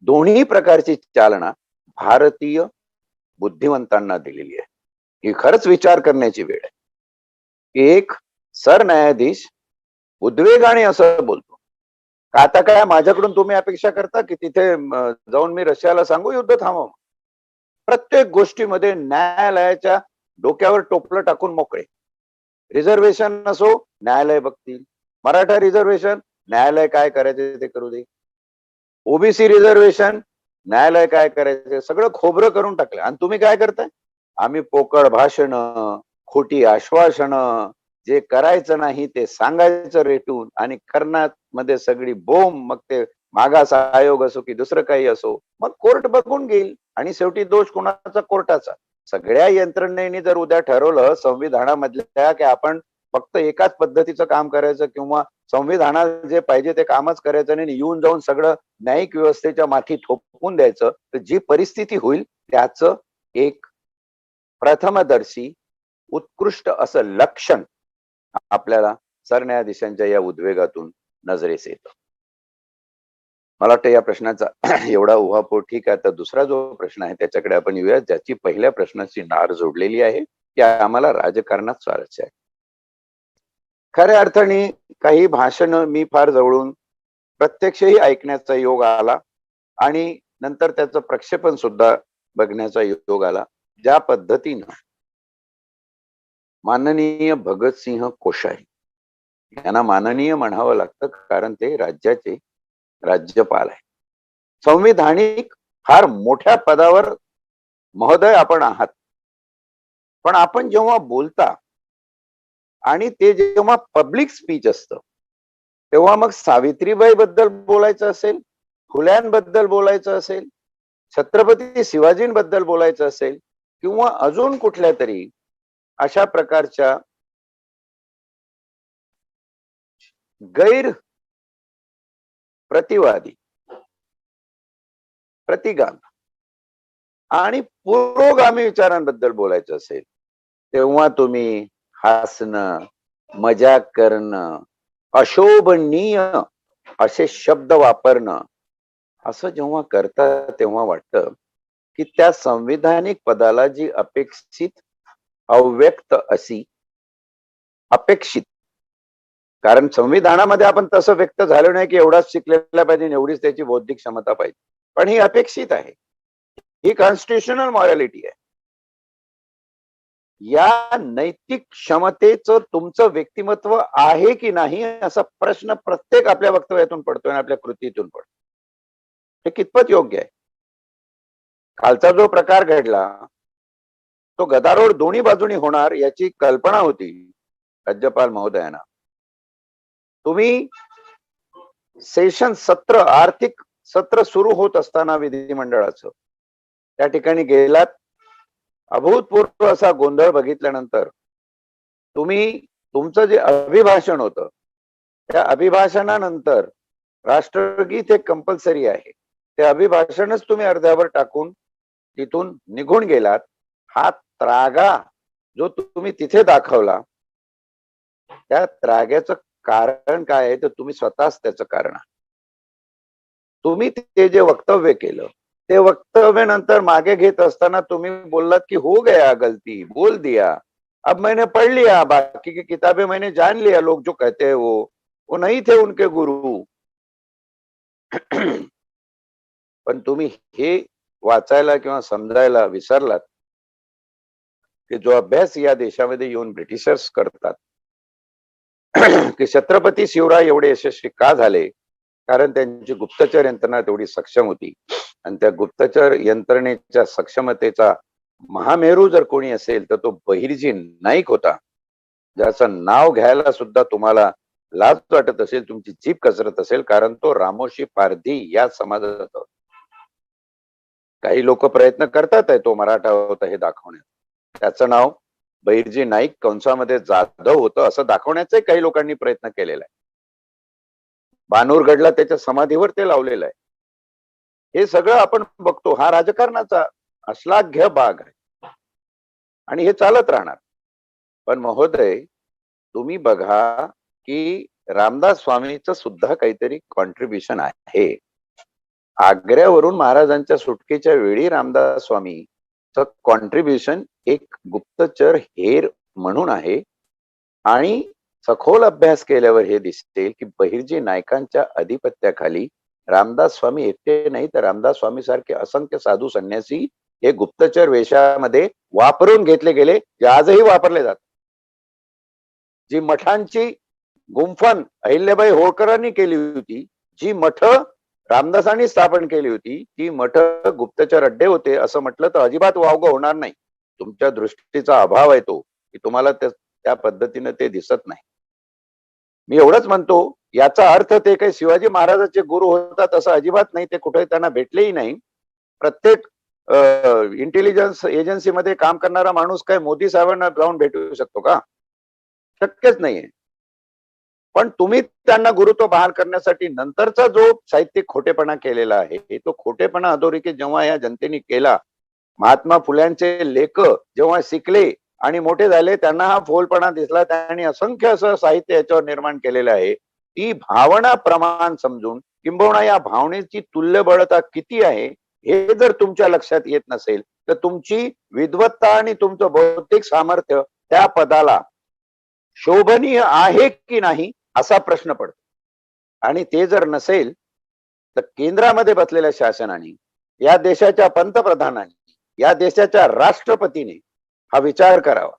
दोन्ही प्रकारची चालना भारतीय बुद्धिवंतांना दिलेली आहे. ही खरंच विचार करण्याची वेळ आहे. एक सरन्यायाधीश उद्वेगाने असं बोलतो, आता काय माझ्याकडून तुम्ही अपेक्षा करता की तिथे जाऊन मी रशियाला सांगू युद्ध थांबव? प्रत्येक गोष्टीमध्ये न्यायालयाच्या डोक्यावर टोपलं टाकून मोकळे. रिझर्वेशन असो न्यायालय बघतील, मराठा रिझर्वेशन न्यायालय काय करायचे ते करू दे, ओबीसी रिझर्वेशन न्यायालय काय करायचे, सगळं खोबरं करून टाकलं. आणि तुम्ही काय करताय? आम्ही पोकळ भाषण, खोटी आश्वासनं, जे करायचं नाही ते सांगायचं रेटून आणि करण्यात मध्ये सगळी बोंब. मग ते मागास आयोग असो की दुसरं काही असो, मग कोर्ट बघून घेईल आणि शेवटी दोष कोणाचा? कोर्टाचा. सगळ्या यंत्रणेने जर उद्या ठरवलं संविधानामधल्या की आपण फक्त एकाच पद्धतीचं काम करायचं किंवा संविधानात जे पाहिजे ते कामच करायचं नाही, येऊन जाऊन सगळं न्यायिक व्यवस्थेच्या माथी थोपवून द्यायचं, तर जी परिस्थिती होईल त्याचं एक प्रथमदर्शी उत्कृष्ट असं लक्षण आपल्याला सरन्यायाधीशांच्या या उद्वेगातून नजरेस येतं. मला वाटतं या प्रश्नाचा एवढा उहापोह ठीक आहे. तर दुसरा जो प्रश्न आहे त्याच्याकडे आपण येऊया, ज्याची पहिल्या प्रश्नाची नार जोडलेली आहे की आम्हाला राजकारणात स्वारस्य आहे. खऱ्या अर्थाने काही भाषण मी फार जवळून प्रत्यक्षही ऐकण्याचा योग आला आणि नंतर त्याचं प्रक्षेपण सुद्धा बघण्याचा योग आला. ज्या पद्धतीनं माननीय भगतसिंह कोश्यारी यांना माननीय म्हणावं लागतं, कारण ते राज्याचे राज्यपाल आहे, संविधानिक फार मोठ्या पदावर महोदय आपण आहात. पण आपण जेव्हा बोलता आणि ते जेव्हा पब्लिक स्पीच असतं, तेव्हा मग सावित्रीबाई बद्दल बोलायचं असेल, फुल्यांबद्दल बोलायचं असेल, छत्रपती शिवाजींबद्दल बोलायचं असेल किंवा अजून कुठल्या तरी अशा प्रकारच्या गैर प्रतिवादी, प्रतिगामी आणि पुरोगामी विचारांबद्दल बोलायचं असेल, तेव्हा तुम्ही हसणं, मजाक करणं, अशोभनीय असे शब्द वापरणं, असं जेव्हा करता तेव्हा वाटतं की त्या संविधानिक पदाला जी अपेक्षित अव्यक्त अशी अपेक्षित, कारण संविधानामध्ये आपण तसं व्यक्त झालो नाही की एवढाच शिकलेला पाहिजे, एवढीच त्याची बौद्धिक क्षमता पाहिजे, पण ही अपेक्षित आहे, ही कॉन्स्टिट्युशनल मॉरॅलिटी आहे. या नैतिक क्षमतेचं तुमचं व्यक्तिमत्व आहे की नाही असा प्रश्न प्रत्येक आपल्या वक्तव्यातून पडतोय आणि आपल्या कृतीतून पडतो. हे कितपत योग्य आहे? कालचा जो प्रकार घडला तो गदारोळ दोन्ही बाजूनी होणार याची कल्पना होती राज्यपाल महोदयांना. तुम्ही सेशन सत्र, आर्थिक सत्र सुरू होत असताना विधिमंडळाचं त्या ठिकाणी गेलात, अभूतपूर्व असा गोंधळ बघितल्यानंतर तुम्ही तुमचं जे अभिभाषण होतं त्या अभिभाषणानंतर राष्ट्रगीत हे कंपल्सरी आहे, ते अभिभाषणच तुम्ही अर्ध्यावर टाकून तिथून निघून गेलात. हा त्रागा जो तुम्ही तिथे दाखवला, त्या त्राग्याचं कारण काय आहे तर तुम्ही स्वतःच त्याचं कारण आहे. तुम्ही ते जे वक्तव्य केलं ते वक्तव्य नंतर मागे घेत असताना तुम्ही बोललात की हो गया गलती, बोल दिया, अब मैंने पढ़ लिया, बाकी की किताबें मैंने जान लिया, लोग जो कहते हैं वो नहीं थे उनके गुरु. पण तुम्ही हे वाचायला किंवा समजायला विसरलात की जो अभ्यास या देशामध्ये येऊन ब्रिटिशर्स करतात की छत्रपती शिवराय एवढे यशस्वी का झाले, कारण त्यांची गुप्तचर यंत्रणा तेवढी सक्षम होती. आणि त्या गुप्तचर यंत्रणेच्या सक्षमतेचा महामेरू जर कोणी असेल तर तो बहिर्जी नाईक होता, ज्याचं नाव घ्यायला सुद्धा तुम्हाला लाज वाटत असेल, तुमची जीभ कसरत असेल, कारण तो रामोशी पारधी या समाजाचा होता. काही लोक प्रयत्न करतात आहे तो मराठा होता हे दाखवण्यात. त्याचं नाव बहिर्जी नाईक कंसामध्ये जाधव होतं असं दाखवण्याचा काही लोकांनी प्रयत्न केलेला आहे. बानूरगडला त्याच्या समाधीवर ते लावलेलं आहे. हे सगळं आपण बघतो, हा राजकारणाचा अश्लाघ्य भाग आहे आणि हे चालत राहणार. पण महोदय तुम्ही बघा की रामदास स्वामींचं सुद्धा काहीतरी कॉन्ट्रीब्युशन आहे. आग्र्यावरून महाराजांच्या सुटकेच्या वेळी रामदास स्वामीचं कॉन्ट्रीब्युशन एक गुप्तचर हेर म्हणून आहे आणि सखोल अभ्यास केल्यावर हे दिसते की बहिर्जी नायकांच्या अधिपत्याखाली रामदास स्वामी एकटे नाही तर रामदास स्वामी सारखे असंख्य साधू संन्यासी हे गुप्तचर वेशामध्ये वापरून घेतले गेले, जे आजही वापरले जातात. जी मठांची गुंफण अहिल्याबाई होळकरांनी केली होती, जी मठ रामदासांनी स्थापन केली होती, ती मठ गुप्तचर अड्डे होते असं म्हटलं तर अजिबात वावगं होणार नाही. तुमच्या दृष्टीचा अभाव आहे तो, की तुम्हाला त्या पद्धतीने ते दिसत नाही. मी एवढंच म्हणतो, याचा अर्थ ते काही शिवाजी महाराजांचे गुरु होतात असं अजिबात नाही. ते कुठे त्यांना भेटलेही नाही. प्रत्येक इंटेलिजन्स एजन्सीमध्ये काम करणारा माणूस काय मोदी साहेबांना जाऊन भेटू शकतो का? शक्यच नाहीये. पण तुम्ही त्यांना गुरुत्व बहाल करण्यासाठी नंतरचा जो साहित्यिक खोटेपणा केलेला आहे, तो खोटेपणा अधोरेखित जेव्हा या जनतेने केला, महात्मा फुल्यांचे लेख जेव्हा शिकले आणि मोठे झाले, त्यांना हा फोलपणा दिसला. त्यांनी असंख्य असं साहित्य याच्यावर निर्माण केलेलं आहे. ती भावना प्रमाण समजून, किंबहुना या भावनेची तुल्यबळता किती आहे, हे जर तुमच्या लक्षात येत नसेल, तर तुमची विद्वत्ता आणि तुमचं बौद्धिक सामर्थ्य त्या पदाला शोभनीय आहे की नाही असा प्रश्न पडतो. आणि ते जर नसेल, तर केंद्रामध्ये बसलेल्या शासनाने, या देशाच्या पंतप्रधानांनी, या देशाच्या राष्ट्रपतीने हा विचार करावा.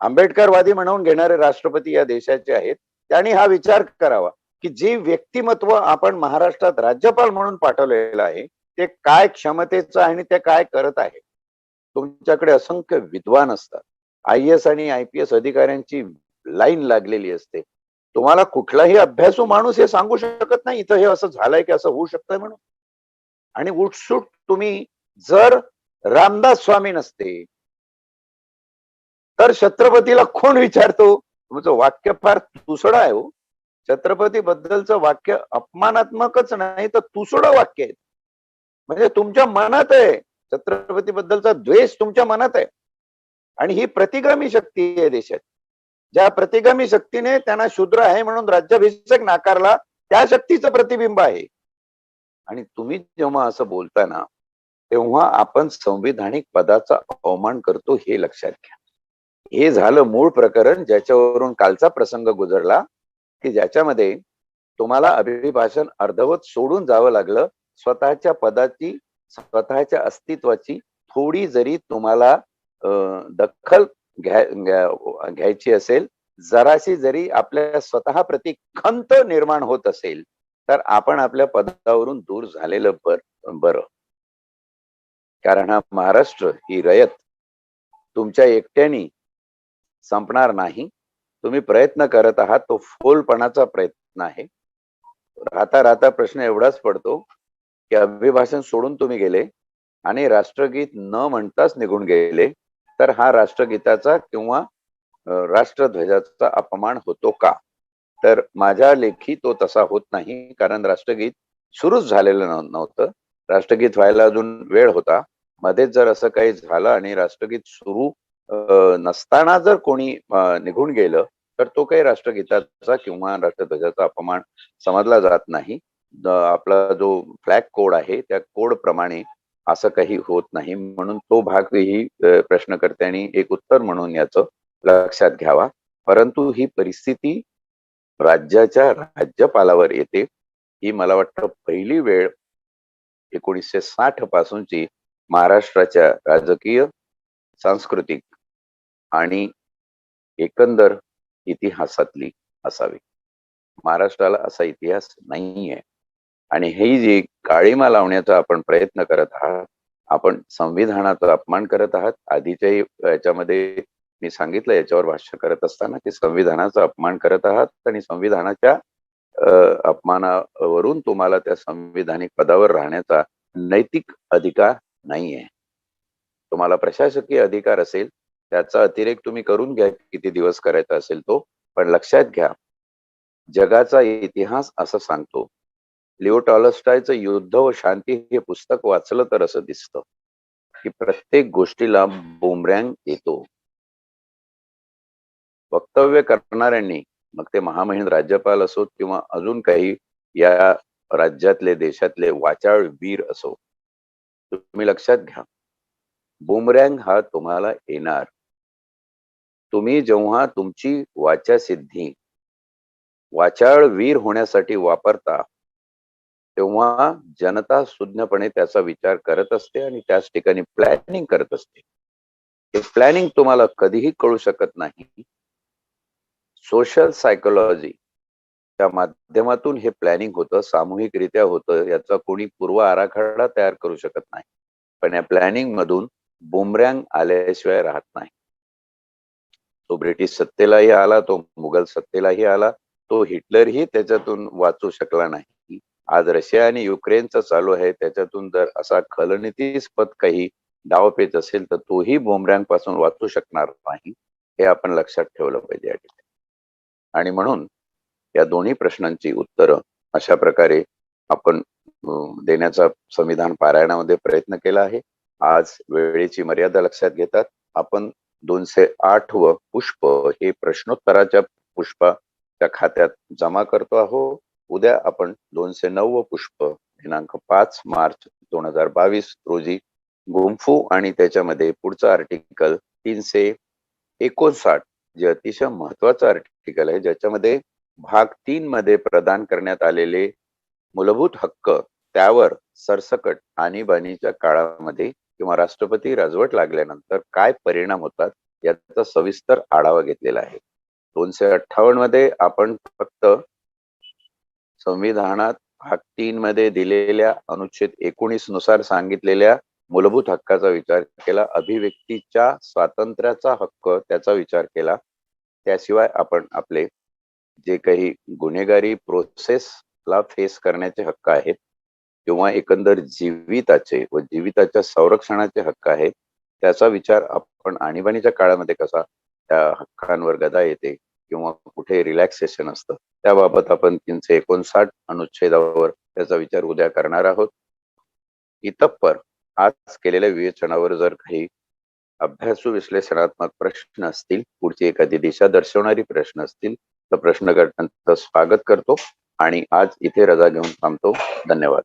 आंबेडकरवादी म्हणून घेणारे राष्ट्रपती या देशाचे आहेत. त्यांनी हा विचार करावा, की जे व्यक्तिमत्व आपण महाराष्ट्रात राज्यपाल म्हणून पाठवलेलं आहे, ते काय क्षमतेचं आहे आणि ते काय करत आहे. तुमच्याकडे असंख्य विद्वान असतात. IAS आणि IPS अधिकाऱ्यांची लाईन लागलेली असते. तुम्हाला कुठलाही अभ्यासू माणूस हे सांगू शकत नाही, इथं हे असं झालंय की असं होऊ शकतंय म्हणून. आणि उठसूट तुम्ही जर रामदास स्वामी नसते, तर छत्रपतीला कोण विचारतो? तुमचं वाक्य फार तुसडं आहे हो. छत्रपती बद्दलचं वाक्य अपमानात्मकच नाही तर तुसडं वाक्य आहे. म्हणजे तुमच्या मनात आहे. छत्रपती बद्दलचा द्वेष तुमच्या मनात आहे. आणि ही प्रतिगामी शक्ती आहे देशात. ज्या प्रतिगामी शक्तीने त्यांना शूद्र आहे म्हणून राज्याभिषेक नाकारला, त्या शक्तीचं प्रतिबिंब आहे. आणि तुम्ही जेव्हा असं बोलता ना, तेव्हा आपण संविधानिक पदाचा अवमान करतो हे लक्षात घ्या. हे झालं मूळ प्रकरण, ज्याच्यावरून कालचा प्रसंग गुजरला, की ज्याच्यामध्ये तुम्हाला अभिभाषण अर्धवट सोडून जावं लागलं. स्वतःच्या पदाची, स्वतःच्या अस्तित्वाची थोडी जरी तुम्हाला दखल घ्यायची असेल, जराशी जरी आपल्या स्वतः प्रती खंत निर्माण होत असेल, तर आपण आपल्या पदावरून दूर झालेलं बरं. कारण हा महाराष्ट्र, ही रयत तुमच्या एकट्याने संपणार नाही. तुम्ही प्रयत्न करत आहात, तो फोलपणाचा प्रयत्न आहे. राहता राहता प्रश्न एवढाच पडतो, की अभिभाषण सोडून तुम्ही गेले आणि राष्ट्रगीत न म्हणताच निघून गेले, तर हा राष्ट्रगीताचा किंवा राष्ट्रध्वजाचा अपमान होतो का? तर माझ्या लेखी तो तसा होत नाही, कारण राष्ट्रगीत सुरूच झालेलं नव्हतं. राष्ट्रगीत व्हायला अजून वेळ होता. मध्येच जर असं काही झालं आणि राष्ट्रगीत सुरू नसताना जर कोणी निघून गेलं, तर तो काही राष्ट्रगीताचा किंवा राष्ट्रध्वजाचा अपमान समजला जात नाही. आपला जो फ्लॅग कोड आहे, त्या कोड प्रमाणे असं काही होत नाही. म्हणून तो भाग ही प्रश्नकर्त्यांनी एक उत्तर म्हणून याचं लक्षात घ्यावा. परंतु ही परिस्थिती राज्याच्या राज्यपालावर येते. ही मला वाटतं पहिली वेळ 1960 पासूनची महाराष्ट्राच्या राजकीय, सांस्कृतिक आणि एकंदर इतिहासातली असावी. महाराष्ट्राला असा इतिहास नाहीये. आणि ही जी काळीमा लावण्याचा आपण प्रयत्न करत आहात, आपण संविधानाचा अपमान करत आहात. आधीच्याही याच्यामध्ये मी सांगितलं, याच्यावर भाष्य करत असताना, की संविधानाचा अपमान करत आहात आणि संविधानाच्या अपमानावरून तुम्हाला त्या संविधानिक पदावर राहण्याचा नैतिक अधिकार नाहीये. तुम्हाला प्रशासकीय अधिकार असेल, त्याचा अतिरेक तुम्ही करून घ्या, किती दिवस करायचा असेल तो. पण लक्षात घ्या, जगाचा इतिहास असं सांगतो, लिओ टॉलस्टॉयचं युद्ध व शांती हे पुस्तक वाचलं तर असं दिसतं, की प्रत्येक गोष्टीला बुमरँग येतो. वक्तव्य करणाऱ्यांनी, मग ते महामहिम राज्यपाल असोत किंवा अजून काही या राज्यातले, देशातले वाचाळ वीर असो, तुम्ही लक्षात घ्या, बुमरँग हा तुम्हाला येणार. तुम्ही जेव्हा तुमची वाचासिद्धी वाचाळ वीर होण्यासाठी वापरता, तेव्हा जनता सुज्ञपणे त्याचा विचार करत असते आणि त्याच ठिकाणी प्लॅनिंग करत असते. हे प्लॅनिंग तुम्हाला कधीही कळू शकत नाही, सोशल सायकोलॉजी त्या माध्यमातून हे प्लॅनिंग होतं, सामूहिकरित्या होतं. याचा कोणी पूर्व आराखडा तयार करू शकत नाही. पण या प्लॅनिंग मधून बुमरँग आल्याशिवाय राहत नाही. तो ब्रिटिश सत्तेलाही आला, तो मुघल सत्तेलाही आला, तो हिटलरही त्याच्यातून वाचू शकला नाही. आज रशिया आणि युक्रेनचं चालू आहे, त्याच्यातून जर असा खलनीतिस्पद काही डावपेच असेल तर तोही बुमरँग पासून वाचू शकणार नाही, हे आपण लक्षात ठेवलं पाहिजे या ठिकाणी. आणि म्हणून या दोन्ही प्रश्नांची उत्तरं अशा प्रकारे आपण देण्याचा संविधान पारायणामध्ये प्रयत्न केला आहे. आज वेळेची मर्यादा लक्षात घेतात आपण 208 व पुष्प हे प्रश्नोत्तराच्या पुष्पाच्या खात्यात जमा करतो आहोत. उद्या आपण 209 व पुष्प दिनांक 5 मार्च 2022 रोजी गुंफू आणि त्याच्यामध्ये पुढचं आर्टिकल 359 जे अतिशय महत्वाचं आर्टिकल आहे, ज्याच्यामध्ये भाग 3 मध्ये प्रदान करण्यात आलेले मूलभूत हक्क त्यावर सरसकट आणीबाणीच्या काळामध्ये किंवा राष्ट्रपती राजवट लागल्यानंतर काय परिणाम होतात याचा सविस्तर आढावा घेतलेला आहे. 258 मध्ये आपण फक्त संविधानात भाग 3 मध्ये दिलेल्या अनुच्छेद 19 नुसार सांगितलेल्या मूलभूत हक्काचा विचार केला, अभिव्यक्तीच्या स्वातंत्र्याचा हक्क त्याचा विचार केला. त्याशिवाय आपण आपले जे काही गुन्हेगारी प्रोसेसला फेस करण्याचे हक्क आहेत किंवा एकंदर जीविताचे व जीविताच्या संरक्षणाचे हक्क आहेत, त्याचा विचार आपण आणीबाणीच्या काळामध्ये कसा त्या हक्कांवर गदा येते किंवा कुठे रिलॅक्सेशन असतं त्याबाबत आपण 359 अनुच्छेदावर त्याचा विचार उद्या करणार आहोत. इतप्पर आज केलेल्या विवेचनावर जर काही अभ्यासू विश्लेषणात्मक प्रश्न असतील, पुढची एखादी दिशा दर्शवणारी प्रश्न असतील तर प्रश्न करताना स्वागत करतो आणि आज इथे रजा घेऊन थांबतो. धन्यवाद.